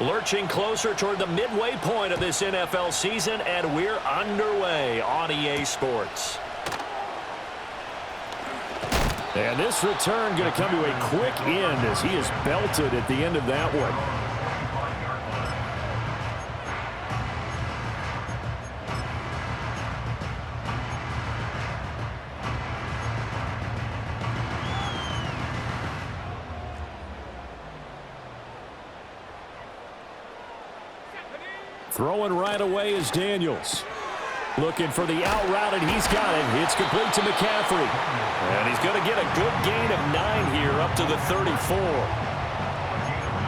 Lurching closer toward the midway point of this NFL season, and we're underway on EA Sports. And this return going to come to a quick end as he is belted at the end of that one. Throwing right away is Daniels. Looking for the out route, and he's got it. It's complete to McCaffrey. And he's going to get a good gain of 9 here up to the 34.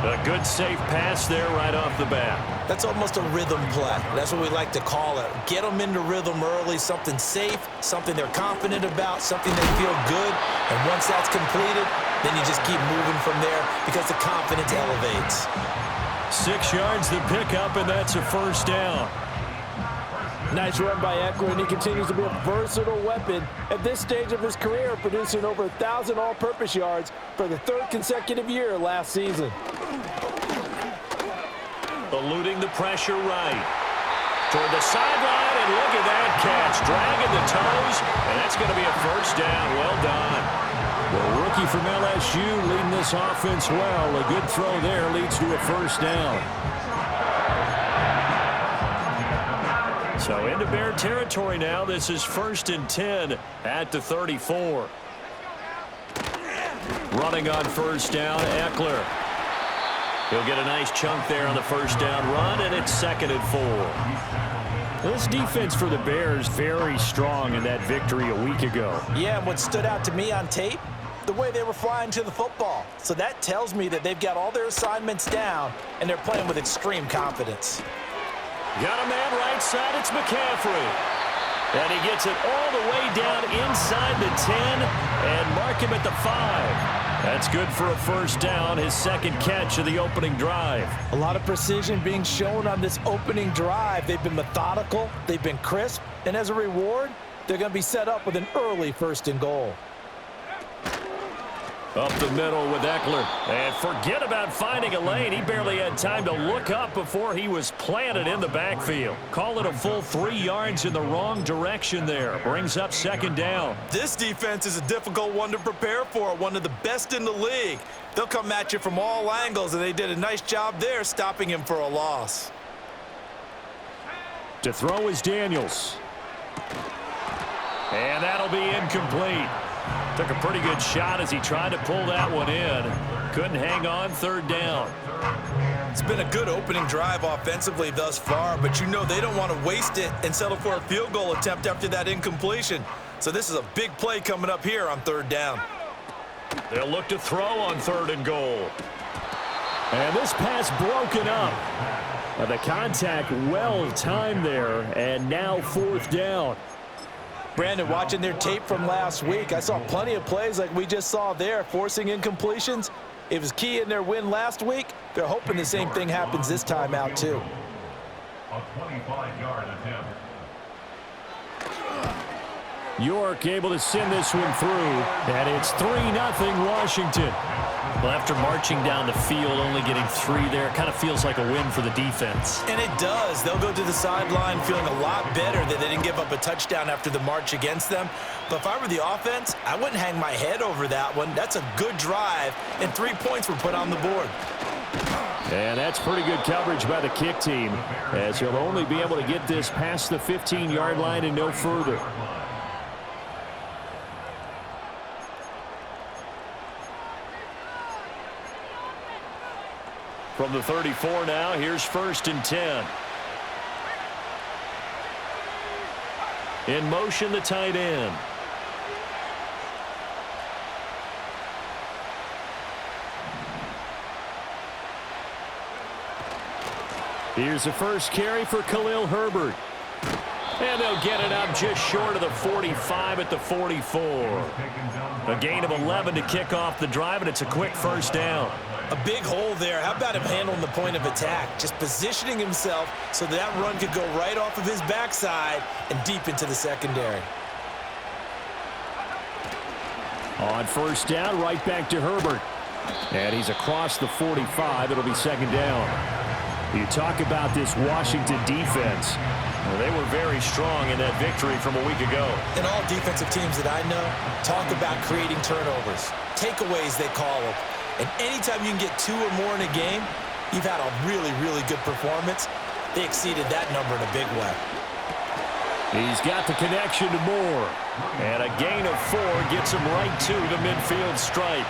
A good safe pass there right off the bat. That's almost a rhythm play. That's what we like to call it. Get them into rhythm early, something safe, something they're confident about, something they feel good. And once that's completed, then you just keep moving from there because the confidence elevates. 6 yards the pickup, and that's a first down. Nice run by Eckler, and he continues to be a versatile weapon at this stage of his career, producing over 1,000 all-purpose yards for the 3rd consecutive year last season. Eluding the pressure right. Toward the sideline, and look at that catch. Dragging the toes, and that's going to be a first down. Well done. The rookie from LSU leading this offense well. A good throw there leads to a first down. So into Bear territory now. This is 1st and 10 at the 34. Running on first down, Eckler. He'll get a nice chunk there on the first down run, and it's 2nd and 4. This defense for the Bears very strong in that victory a week ago. Yeah, and what stood out to me on tape, the way they were flying to the football. So that tells me that they've got all their assignments down, and they're playing with extreme confidence. Got a man right side, it's McCaffrey. And he gets it all the way down inside the 10 and mark him at the 5. That's good for a first down, his 2nd catch of the opening drive. A lot of precision being shown on this opening drive. They've been methodical, they've been crisp, and as a reward, they're going to be set up with an early 1st and goal. Up the middle with Eckler. And forget about finding a lane. He barely had time to look up before he was planted in the backfield. Call it a full 3 yards in the wrong direction there. Brings up 2nd down. This defense is a difficult one to prepare for, one of the best in the league. They'll come at you from all angles, and they did a nice job there stopping him for a loss. To throw is Daniels. And that'll be incomplete. Took a pretty good shot as he tried to pull that one in. Couldn't hang on, 3rd down. It's been a good opening drive offensively thus far, but you know they don't want to waste it and settle for a field goal attempt after that incompletion. So this is a big play coming up here on 3rd down. They'll look to throw on 3rd and goal. And this pass broken up. The contact well timed there, and now 4th down. Brandon, watching their tape from last week, I saw plenty of plays like we just saw there, forcing incompletions. It was key in their win last week. They're hoping the same thing happens this time out, too. A 25-yard attempt. York able to send this one through, and it's 3-0 Washington. Well, after marching down the field, only getting 3 there, it kind of feels like a win for the defense. And it does. They'll go to the sideline feeling a lot better that they didn't give up a touchdown after the march against them. But if I were the offense, I wouldn't hang my head over that one. That's a good drive, and 3 points were put on the board. And that's pretty good coverage by the kick team, as he'll only be able to get this past the 15-yard line and no further. From the 34 now, here's 1st and 10. In motion, the tight end. Here's the first carry for Khalil Herbert. And they'll get it up just short of the 45 at the 44. A gain of 11 to kick off the drive, and it's a quick first down. A big hole there. How about him handling the point of attack? Just positioning himself so that run could go right off of his backside and deep into the secondary. On first down, right back to Herbert. And he's across the 45. It'll be 2nd down. You talk about this Washington defense. Well, they were very strong in that victory from a week ago. And all defensive teams that I know talk about creating turnovers. Takeaways, they call them. And anytime you can get 2 or more in a game, you've had a really, really good performance. They exceeded that number in a big way. He's got the connection to Moore. And a gain of 4 gets him right to the midfield stripe.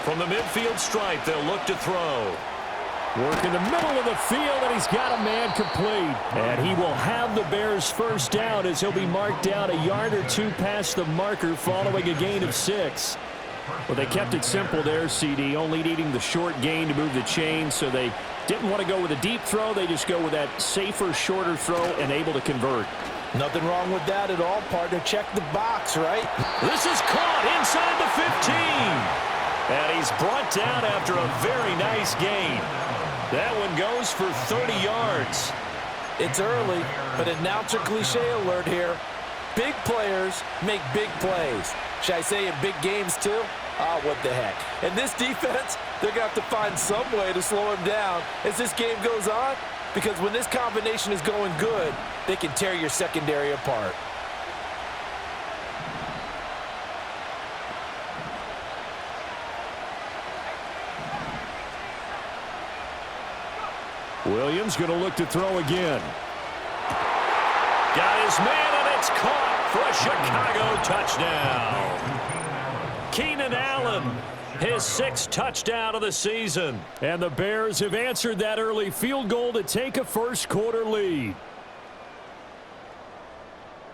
From the midfield stripe, they'll look to throw. Work in the middle of the field, and he's got a man complete. And he will have the Bears first down as he'll be marked down a yard or 2 past the marker following a gain of 6. Well, they kept it simple there, CD, only needing the short gain to move the chain, so they didn't want to go with a deep throw. They just go with that safer, shorter throw and able to convert. Nothing wrong with that at all, partner. Check the box, right? This is caught inside the 15. And he's brought down after a very nice gain. That one goes for 30 yards. It's early, but announcer cliche alert here. Big players make big plays. Should I say in big games too? Ah, what the heck. And this defense, they're going to have to find some way to slow him down as this game goes on, because when this combination is going good, they can tear your secondary apart. Williams going to look to throw again. Got his man, and it's caught for a Chicago touchdown. Keenan Allen, his 6th touchdown of the season. And the Bears have answered that early field goal to take a first-quarter lead.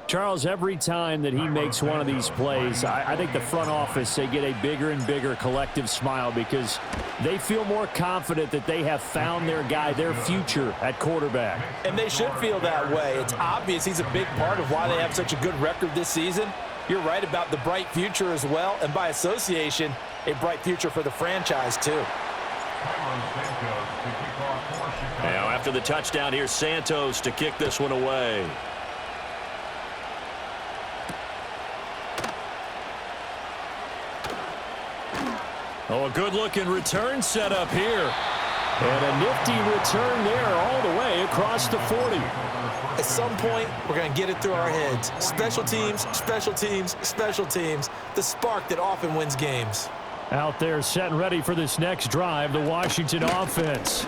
Charles, every time that he makes one of these plays, I think the front office, they get a bigger and bigger collective smile because they feel more confident that they have found their guy, their future at quarterback. And they should feel that way. It's obvious he's a big part of why they have such a good record this season. You're right about the bright future as well, and by association, a bright future for the franchise too. Now after the touchdown, here's Santos to kick this one away. Oh, a good-looking return set up here. And a nifty return there all the way across the 40. At some point, we're going to get it through our heads. Special teams, special teams, special teams. The spark that often wins games. Out there set and ready for this next drive, the Washington offense.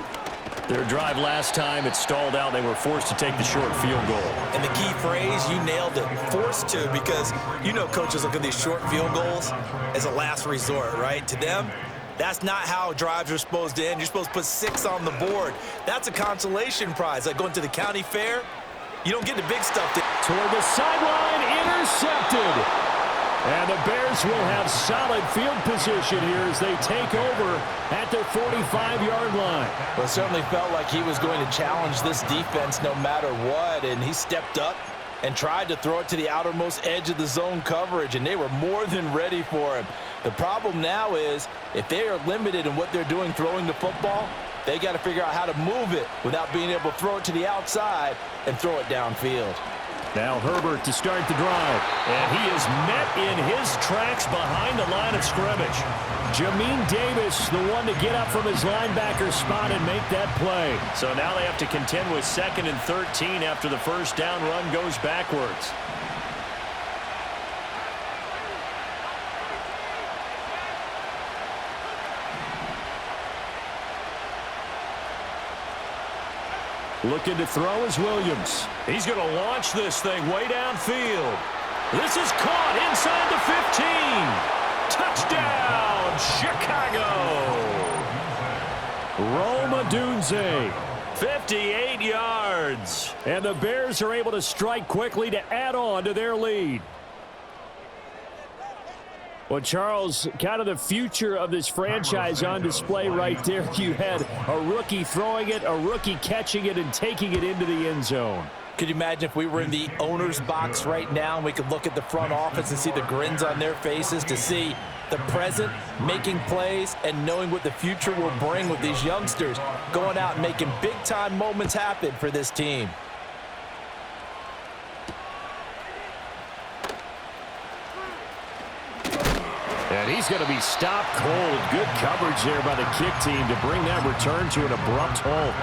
Their drive last time, it stalled out. They were forced to take the short field goal. And the key phrase, you nailed it, forced to, because you know coaches look at these short field goals as a last resort, right? To them, that's not how drives are supposed to end. You're supposed to put 6 on the board. That's a consolation prize. Like going to the county fair, you don't get the big stuff. Toward the sideline, intercepted. And the Bears will have solid field position here as they take over at their 45-yard line. Well, it certainly felt like he was going to challenge this defense no matter what, and he stepped up and tried to throw it to the outermost edge of the zone coverage, and they were more than ready for him. The problem now is if they are limited in what they're doing throwing the football, they got to figure out how to move it without being able to throw it to the outside and throw it downfield. Now Herbert to start the drive. And he is met in his tracks behind the line of scrimmage. Jamin Davis, the one to get up from his linebacker spot and make that play. So now they have to contend with 2nd and 13 after the first down run goes backwards. Looking to throw is Williams. He's going to launch this thing way downfield. This is caught inside the 15. Touchdown, Chicago. Rome Odunze. 58 yards. And the Bears are able to strike quickly to add on to their lead. Well, Charles, kind of the future of this franchise on display right there. You had a rookie throwing it, a rookie catching it, and taking it into the end zone. Could you imagine if we were in the owner's box right now and we could look at the front office and see the grins on their faces to see the present, making plays, and knowing what the future will bring with these youngsters going out and making big-time moments happen for this team. And he's going to be stopped cold. Good coverage there by the kick team to bring that return to an abrupt halt.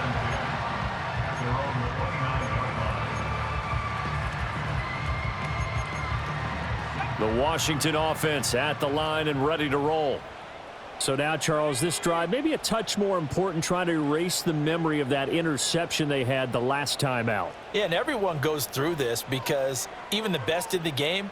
The Washington offense at the line and ready to roll. So now, Charles, this drive maybe a touch more important, trying to erase the memory of that interception they had the last time out. Yeah, and everyone goes through this because even the best in the game,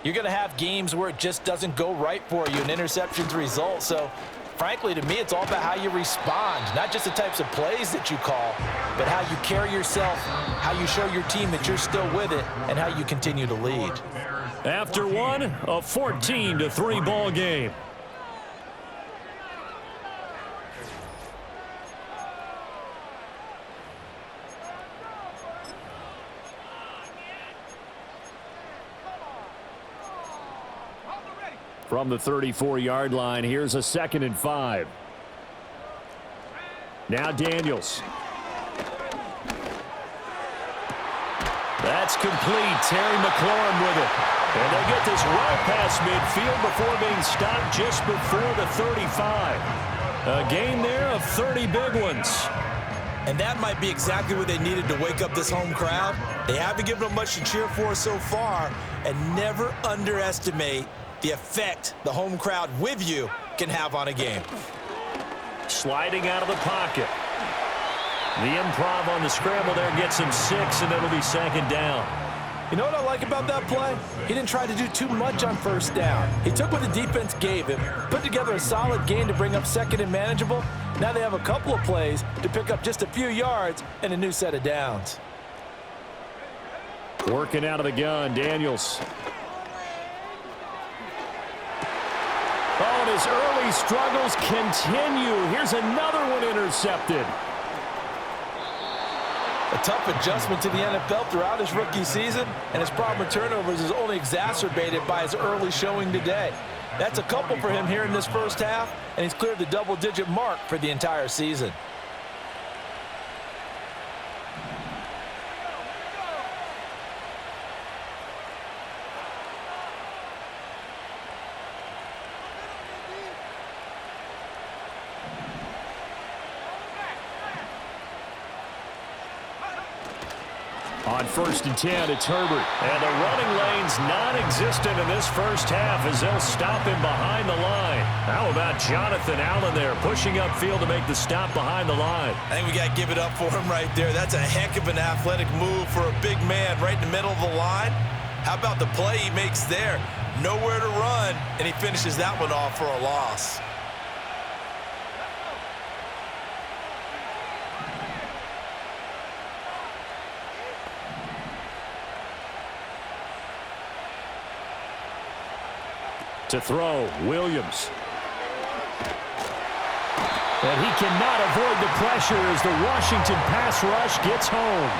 you're going to have games where it just doesn't go right for you, and interceptions result. So, frankly, to me, it's all about how you respond, not just the types of plays that you call, but how you carry yourself, how you show your team that you're still with it, and how you continue to lead. After one, a 14-3 ball game. From the 34-yard line, here's a 2nd and 5. Now Daniels. That's complete. Terry McLaurin with it. And they get this well past midfield before being stopped just before the 35. A gain there of 30 big ones. And that might be exactly what they needed to wake up this home crowd. They haven't given them much to cheer for so far, and never underestimate the effect the home crowd with you can have on a game. Sliding out of the pocket. The improv on the scramble there gets him 6, and it'll be 2nd down. You know what I like about that play? He didn't try to do too much on 1st down. He took what the defense gave him, put together a solid gain to bring up 2nd and manageable. Now they have a couple of plays to pick up just a few yards and a new set of downs. Working out of the gun, Daniels. Oh, and his early struggles continue. Here's another one intercepted. A tough adjustment to the NFL throughout his rookie season, and his problem with turnovers is only exacerbated by his early showing today. That's a couple for him here in this first half, and he's cleared the double-digit mark for the entire season. On 1st and 10, it's Herbert. And the running lane's non-existent in this first half as they'll stop him behind the line. How about Jonathan Allen there pushing upfield to make the stop behind the line? I think we got to give it up for him right there. That's a heck of an athletic move for a big man right in the middle of the line. How about the play he makes there? Nowhere to run, and he finishes that one off for a loss. To throw, Williams. And he cannot avoid the pressure as the Washington pass rush gets home.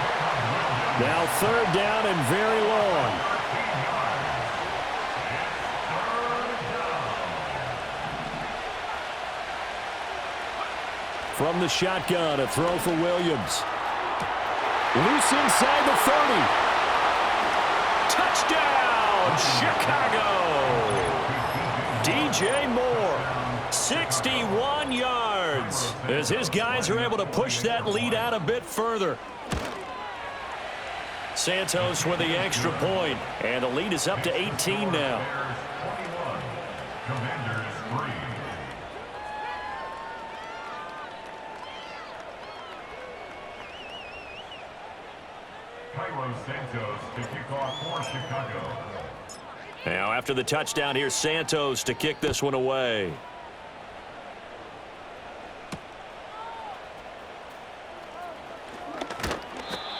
Now 3rd down and very long. From the shotgun, a throw for Williams. Loose inside the 30. Touchdown, Chicago! DJ Moore, 61 yards, as his guys are able to push that lead out a bit further. Santos with the extra point, and the lead is up to 18 now. Commanders 3. Cairo Santos to kick off for Chicago. Now after the touchdown, here's Santos to kick this one away.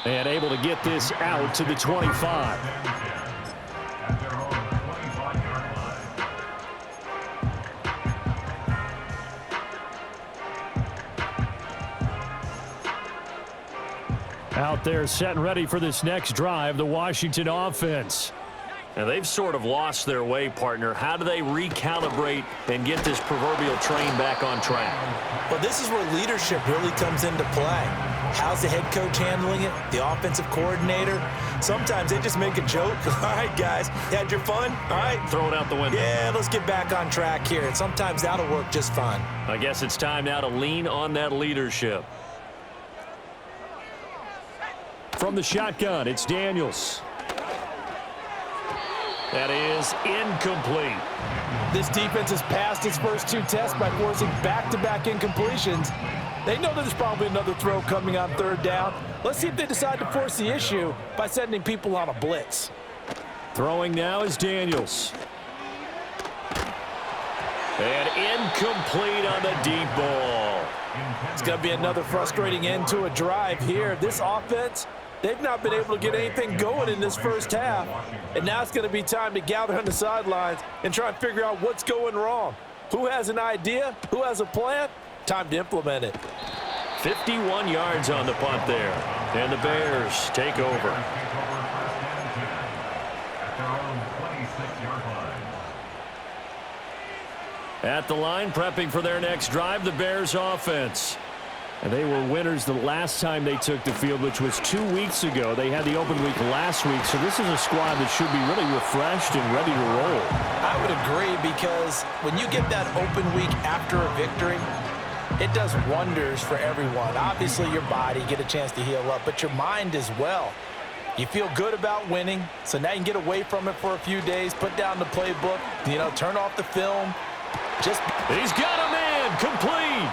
And able to get this out to the 25. At their own 25-yard line. Out there set and ready for this next drive, the Washington offense. And they've sort of lost their way, partner. How do they recalibrate and get this proverbial train back on track? Well, this is where leadership really comes into play. How's the head coach handling it? The offensive coordinator? Sometimes they just make a joke. All right, guys, you had your fun? All right. Throw it out the window. Yeah, let's get back on track here. And sometimes that'll work just fine. I guess it's time now to lean on that leadership. From the shotgun, it's Daniels. That is incomplete. This defense has passed its first 2 tests by forcing back-to-back incompletions. They know there's probably another throw coming on 3rd down. Let's see if they decide to force the issue by sending people on a blitz. Throwing now is Daniels. And incomplete on the deep ball. It's going to be another frustrating end to a drive here. This offense, they've not been able to get anything going in this first half. And now it's going to be time to gather on the sidelines and try and figure out what's going wrong. Who has an idea? Who has a plan? Time to implement it. 51 yards on the punt there. And the Bears take over. At the line, prepping for their next drive, the Bears offense. And they were winners the last time they took the field, which was 2 weeks ago. They had the open week last week, so this is a squad that should be really refreshed and ready to roll. I would agree, because when you get that open week after a victory, it does wonders for everyone. Obviously, your body, get a chance to heal up, but your mind as well. You feel good about winning, so now you can get away from it for a few days, put down the playbook, turn off the film. He's got a man, complete.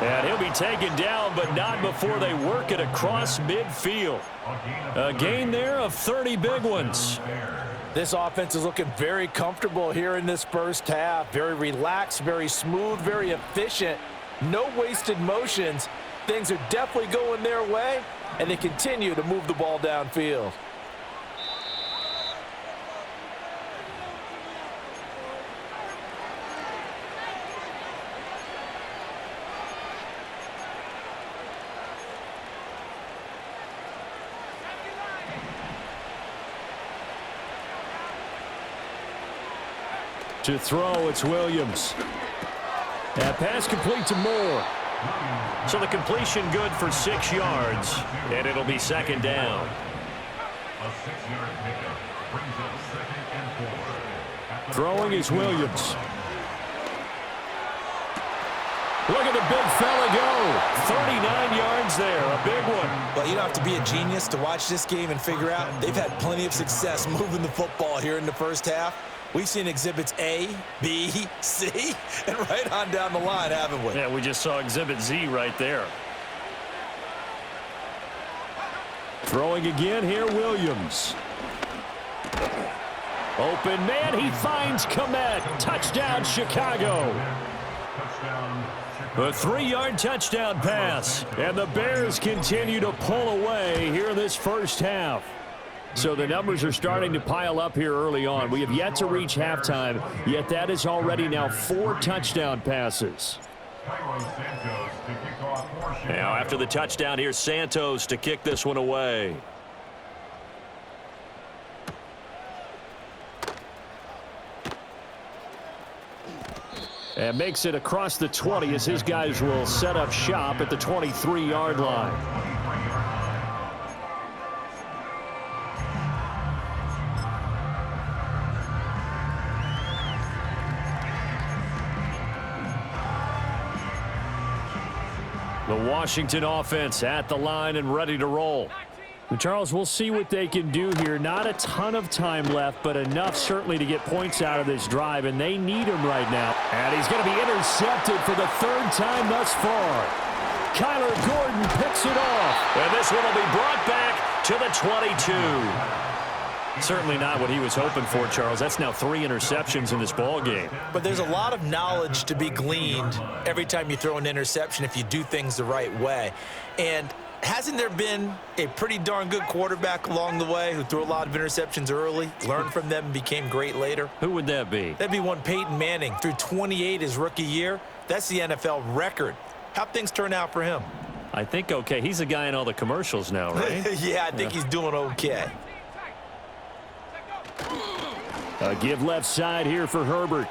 And he'll be taken down, but not before they work it across midfield. A gain there of 30 big ones. This offense is looking very comfortable here in this first half. Very relaxed, very smooth, very efficient. No wasted motions. Things are definitely going their way, and they continue to move the ball downfield. To throw, it's Williams. That pass complete to Moore. So the completion good for 6 yards, and it'll be 2nd down. A 6-yard pickup brings up 2nd and 4. Throwing is Williams. Look at the big fella go. 39 yards there, a big one. Well, you don't have to be a genius to watch this game and figure out they've had plenty of success moving the football here in the first half. We've seen exhibits A, B, C, and right on down the line, haven't we? Yeah, we just saw exhibit Z right there. Throwing again here, Williams. Open man, he finds Kmet. Touchdown, Chicago. A 3-yard touchdown pass. And the Bears continue to pull away here in this first half. So the numbers are starting to pile up here early on. We have yet to reach halftime, yet that is already now 4 touchdown passes. Now after the touchdown, here's Santos to kick this one away. And makes it across the 20 as his guys will set up shop at the 23-yard line. The Washington offense at the line and ready to roll. And Charles, we'll see what they can do here. Not a ton of time left, but enough certainly to get points out of this drive, and they need him right now. And he's going to be intercepted for the 3rd time thus far. Kyler Gordon picks it off. And this one will be brought back to the 22. Certainly not what he was hoping for, Charles. That's now 3 interceptions in this ball game. But there's a lot of knowledge to be gleaned every time you throw an interception if you do things the right way. And hasn't there been a pretty darn good quarterback along the way who threw a lot of interceptions early, learned from them, and became great later? Who would that be? That'd be one Peyton Manning. Threw 28 his rookie year. That's the NFL record. How'd things turn out for him? I think okay. He's a guy in all the commercials now, right? Yeah, I think he's doing okay. A give left side here for Herbert.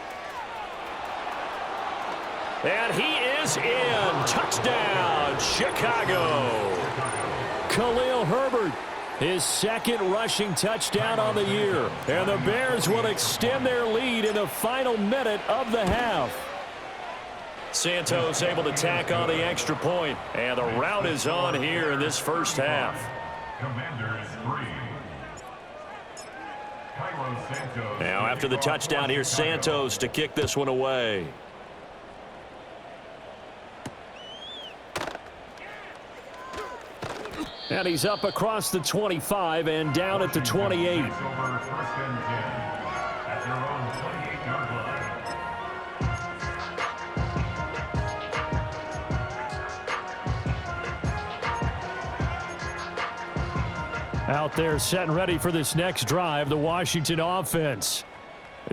And he is in. Touchdown, Chicago. Khalil Herbert, his second rushing touchdown on the year. And the Bears will extend their lead in the final minute of the half. Santos able to tack on the extra point. And the rout is on here in this first half. Commanders 3. Cairo Santos. Now after the touchdown, here's Santos to kick this one away. And he's up across the 25 and down at the 28. Over 1st and 10 at their own 28-yard line. Out there set and ready for this next drive, the Washington offense.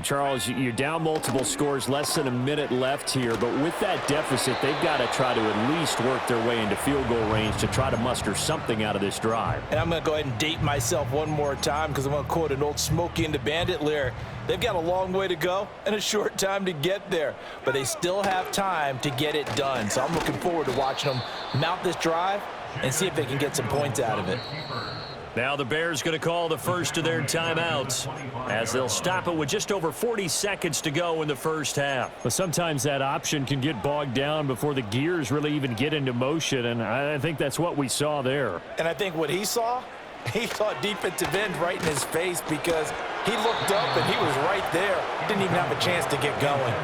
Charles, you're down multiple scores, less than a minute left here, but with that deficit, they've got to try to at least work their way into field goal range to try to muster something out of this drive. And I'm going to go ahead and date myself one more time because I'm going to quote an old Smokey and the Bandit lyric. They've got a long way to go and a short time to get there, but they still have time to get it done. So I'm looking forward to watching them mount this drive and see if they can get some points out of it. Now the Bears going to call the first of their timeouts as they'll stop it with just over 40 seconds to go in the first half. But sometimes that option can get bogged down before the gears really even get into motion, and I think that's what we saw there. And I think what he saw defensive end right in his face because he looked up and he was right there. Didn't even have a chance to get going.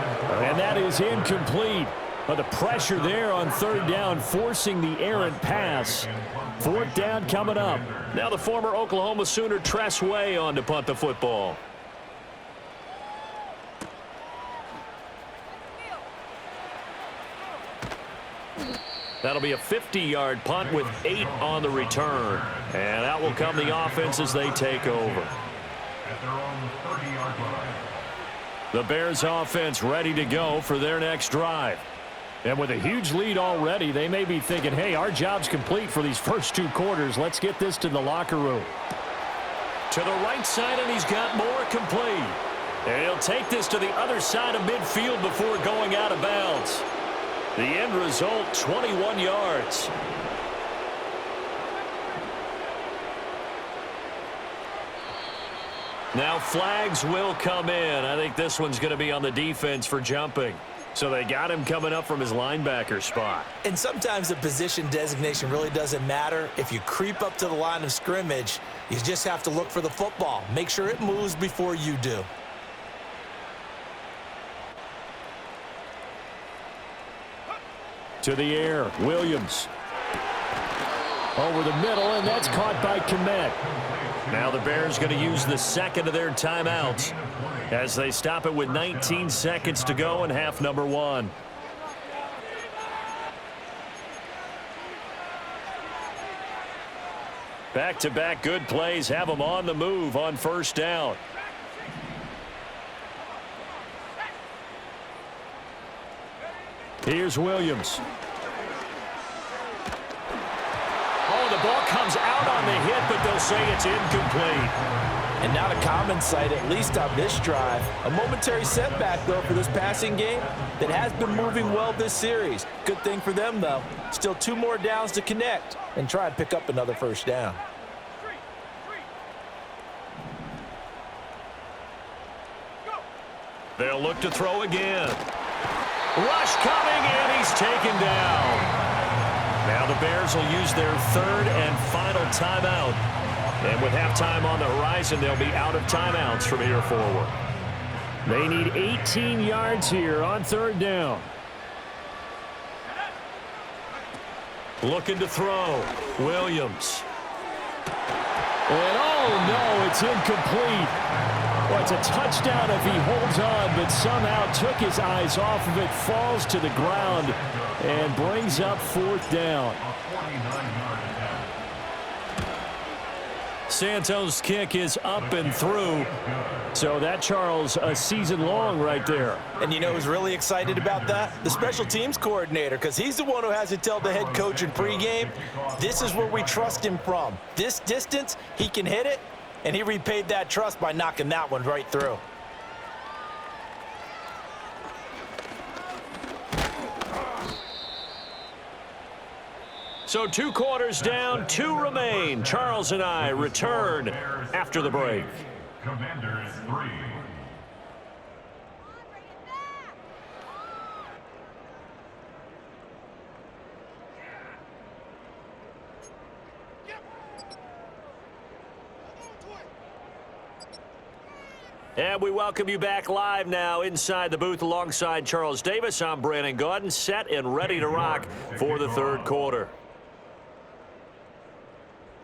And that is incomplete. But the pressure there on third down, forcing the errant pass. Fourth down coming up. Now the former Oklahoma Sooner Tress Way on to punt the football. That'll be a 50-yard punt with 8 on the return. And out will come the offense as they take over. At their own 30-yard line. The Bears offense ready to go for their next drive. And with a huge lead already, they may be thinking, hey, our job's complete for these first 2 quarters. Let's get this to the locker room. To the right side, and he's got more complete. And he'll take this to the other side of midfield before going out of bounds. The end result, 21 yards. Now flags will come in. I think this one's going to be on the defense for jumping. So they got him coming up from his linebacker spot. And sometimes the position designation really doesn't matter. If you creep up to the line of scrimmage, you just have to look for the football. Make sure it moves before you do. To the air, Williams. Over the middle, and that's caught by Kmet. Now the Bears going to use the second of their timeouts as they stop it with 19 seconds to go in half number 1. Back-to-back good plays have them on the move on first down. Here's Williams. Oh, the ball comes out on the hit, but they'll say it's incomplete. And not a common sight, at least on this drive. A momentary setback, though, for this passing game that has been moving well this series. Good thing for them, though. Still 2 more downs to connect and try and pick up another first down. They'll look to throw again. Rush coming, and he's taken down. Now the Bears will use their third and final timeout. And with halftime on the horizon, they'll be out of timeouts from here forward. They need 18 yards here on third down. Looking to throw. Williams. And oh no, it's incomplete. Well, it's a touchdown if he holds on, but somehow took his eyes off of it, falls to the ground, and brings up fourth down. Santos' kick is up and through. So that, Charles, a season long right there. And you know who's really excited about that? The special teams coordinator, because he's the one who has to tell the head coach in pregame, this is where we trust him from. This distance, he can hit it, and he repaid that trust by knocking that one right through. So 2 quarters down, 2 remain. Charles and I return after the break. Commanders 3. And we welcome you back live now inside the booth alongside Charles Davis. I'm Brandon Gaudin, set and ready to rock for the third quarter.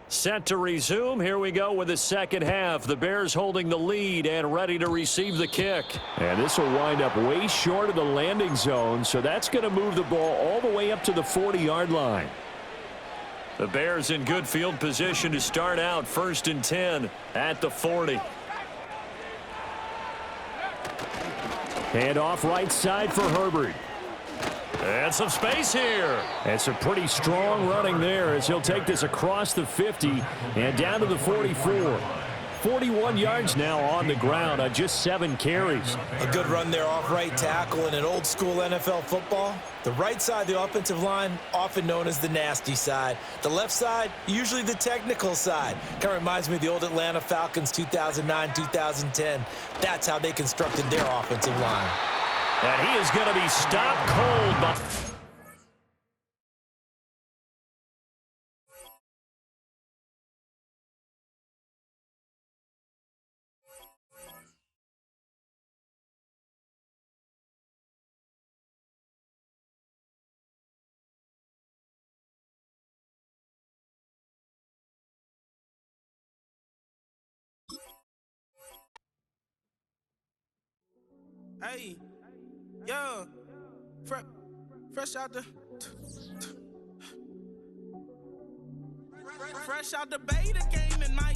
Set to resume. Here we go with the second half. The Bears holding the lead and ready to receive the kick. And this will wind up way short of the landing zone, so that's going to move the ball all the way up to the 40-yard line. The Bears in good field position to start out 1st and 10 at the 40. Hand off right side for Herbert. And some space here. And some pretty strong running there as he'll take this across the 50 and down to the 44. 41 yards now on the ground on just 7 carries. A good run there off right tackle in an old school NFL football. The right side of the offensive line, often known as the nasty side. The left side, usually the technical side. Kind of reminds me of the old Atlanta Falcons 2009-2010. That's how they constructed their offensive line. And he is going to be stopped cold by... Hey, yo, fresh out the beta game in my